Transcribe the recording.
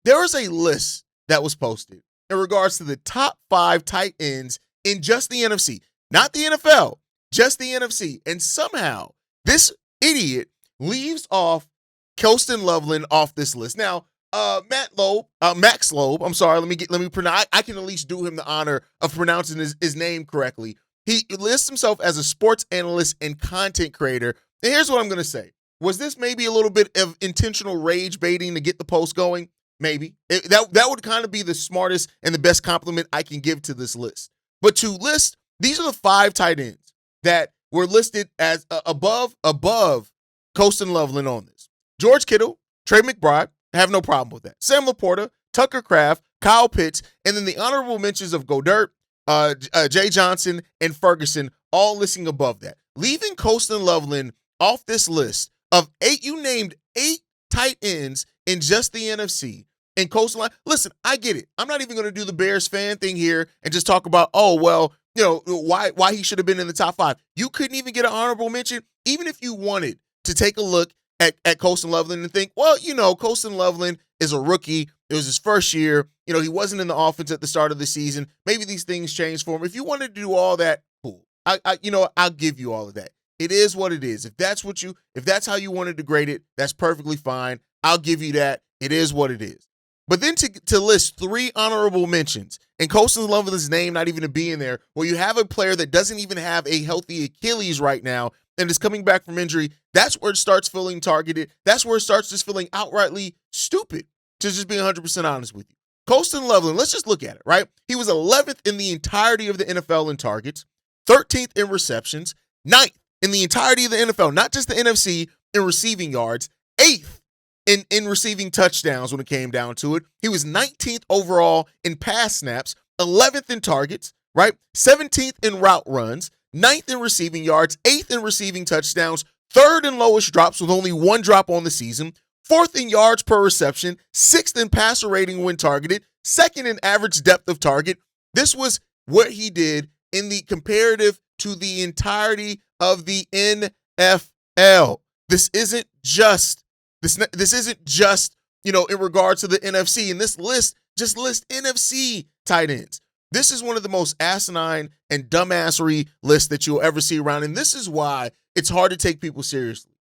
There is a list that was posted in regards to the top 5 tight ends in just the NFC, not the NFL, just the NFC. And somehow this idiot leaves off Colston Loveland off this list. Now, Max Loeb, I'm sorry, let me pronounce, I can at least do him the honor of pronouncing his name correctly. He lists himself as a sports analyst and content creator. And here's what I'm going to say. Was this maybe a little bit of intentional rage baiting to get the post going? Maybe. That would kind of be the smartest and the best compliment I can give to this list. But to list, these are the 5 tight ends that were listed as above Colston Loveland on this. George Kittle, Trey McBride, I have no problem with that. Sam Laporta, Tucker Kraft, Kyle Pitts, and then the honorable mentions of Goddard, Jay Johnson, and Ferguson, all listing above that. Leaving Colston Loveland off this list of 8, you named 8 tight ends in just the NFC. And Colston, listen, I get it. I'm not even going to do the Bears fan thing here and just talk about, why he should have been in the top 5. You couldn't even get an honorable mention, even if you wanted to take a look at Colston Loveland and think, Colston Loveland is a rookie. It was his first year. He wasn't in the offense at the start of the season. Maybe these things changed for him. If you wanted to do all that, cool. I'll give you all of that. It is what it is. If that's how you wanted to grade it, that's perfectly fine. I'll give you that. It is what it is. But then to list 3 honorable mentions and Colston Loveland's name not even to be in there, where you have a player that doesn't even have a healthy Achilles right now and is coming back from injury, that's where it starts feeling targeted. That's where it starts just feeling outrightly stupid, to just being 100% honest with you. Colston Loveland, let's just look at it, right? He was 11th in the entirety of the NFL in targets, 13th in receptions, 9th in the entirety of the NFL, not just the NFC, in receiving yards, 8th in receiving touchdowns when it came down to it. He was 19th overall in pass snaps, 11th in targets, right? 17th in route runs, 9th in receiving yards, 8th in receiving touchdowns, 3rd in lowest drops with only 1 drop on the season, 4th in yards per reception, 6th in passer rating when targeted, 2nd in average depth of target. This was what he did in the comparative to the entirety of the NFL. This isn't just in regards to the NFC. And this list just lists NFC tight ends. This is one of the most asinine and dumbassery lists that you'll ever see around. And this is why it's hard to take people seriously.